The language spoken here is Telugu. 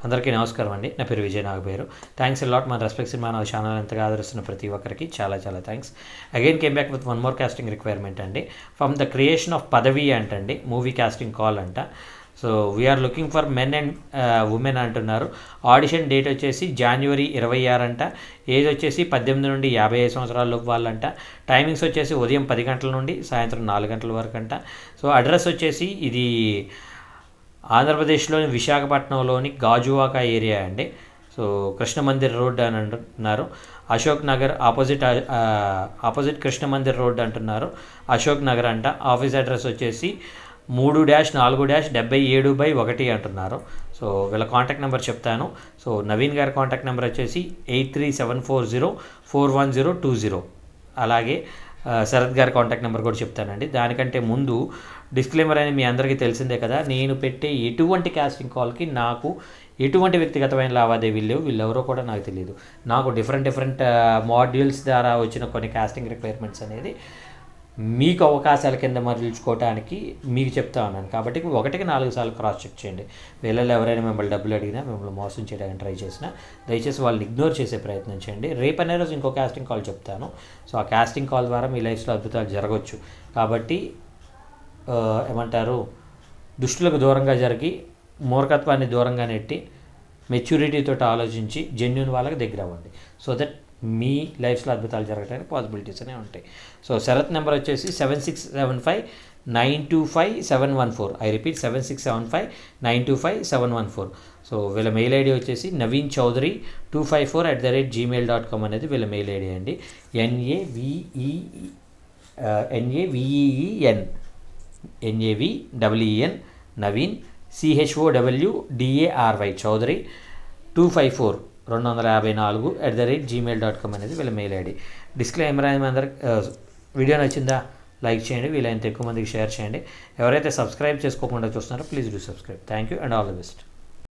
అందరికీ నమస్కారం అండి. నా పేరు విజయ్ నాగబేరు. థ్యాంక్స్ లాట్ మన రెస్పెక్ట్ సినిమా నా ఛానల్ ఎంతగా ఆదరిస్తున్న ప్రతి ఒక్కరికి చాలా చాలా thanks. Again came back with one more casting requirement అండి. From the creation of Padavi అంటండి, మూవీ కాస్టింగ్ కాల్ అంట. So we are looking for men and women అంటున్నారు. ఆడిషన్ డేట్ వచ్చేసి January 26 అంట. ఏజ్ వచ్చేసి 18 నుండి 55 సంవత్సరాల వాళ్ళంట. టైమింగ్స్ వచ్చేసి ఉదయం 10 గంటల నుండి సాయంత్రం 4 గంటల వరకు అంట. సో అడ్రస్ వచ్చేసి ఇది ఆంధ్రప్రదేశ్లోని విశాఖపట్నంలోని గాజువాక ఏరియా అండి. సో కృష్ణ మందిర్ రోడ్ అని అంటున్నారు. అశోక్ నగర్ ఆపోజిట్ కృష్ణ మందిర్ రోడ్ అంటున్నారు. అశోక్ నగర్ అంట. ఆఫీస్ అడ్రస్ వచ్చేసి 3-4-77/1 అంటున్నారు. సో వీళ్ళ కాంటాక్ట్ నెంబర్ చెప్తాను. సో నవీన్ గారి కాంటాక్ట్ నెంబర్ వచ్చేసి 8374041020. అలాగే శరత్ గారి కాంటాక్ట్ నెంబర్ కూడా చెప్తానండి. దానికంటే ముందు డిస్క్లైమర్ అనేది మీ అందరికీ తెలిసిందే కదా, నేను పెట్టే ఎటువంటి కాస్టింగ్ కాల్కి నాకు ఎటువంటి వ్యక్తిగతమైన లావాదేవీలు లేవు. వీళ్ళెవరో కూడా నాకు తెలియదు. నాకు డిఫరెంట్ మాడ్యూల్స్ ద్వారా వచ్చిన కొన్ని కాస్టింగ్ రిక్వైర్మెంట్స్ అనేది మీకు అవకాశాల కింద మరల్చుకోవడానికి మీకు చెప్తా ఉన్నాను. కాబట్టి 1-4 సార్లు క్రాస్ చెక్ చేయండి. వీళ్ళలో ఎవరైనా మిమ్మల్ని డబ్బులు అడిగినా, మిమ్మల్ని మోసం చేయడానికి ట్రై చేసినా దయచేసి వాళ్ళని ఇగ్నోర్ చేసే ప్రయత్నం చేయండి. రేపు అనే రోజు ఇంకో కాస్టింగ్ కాల్ చెప్తాను. సో ఆ కాస్టింగ్ కాల్ ద్వారా మీ లైఫ్లో అద్భుతాలు జరగవచ్చు. కాబట్టి ఏమంటారు, దుష్టులకు దూరంగా జరిగి మూర్ఖత్వాన్ని దూరంగా నెట్టి మెచ్యూరిటీతో ఆలోచించి జెన్యూన్ వాళ్ళకి దగ్గర అవ్వండి. సో దట్ మీ లైఫ్లో అద్భుతాలు జరగడానికి పాసిబిలిటీస్ అనేవి ఉంటాయి. సో శరత్ నెంబర్ వచ్చేసి 7675925714. I repeat 7675925714. సో వీళ్ళ మెయిల్ ఐడి వచ్చేసి naveenchowdhury254@gmail.com అనేది వీళ్ళ మెయిల్ ఐడి అండి. NAVEEN నవీన్ CHOWDARY చౌదరి 254 అనేది వీళ్ళ మెయిల్ ఐడి. డిస్క్లైమర్ అనేది అందరికి వీడియో నచ్చిందా లైక్ చేయండి, వీలైనంత ఎక్కువ మందికి షేర్ చేయండి. ఎవరైతే సబ్స్క్రైబ్ చేసుకోకుండా చూస్తున్నారో please do subscribe. Thank you and all the best.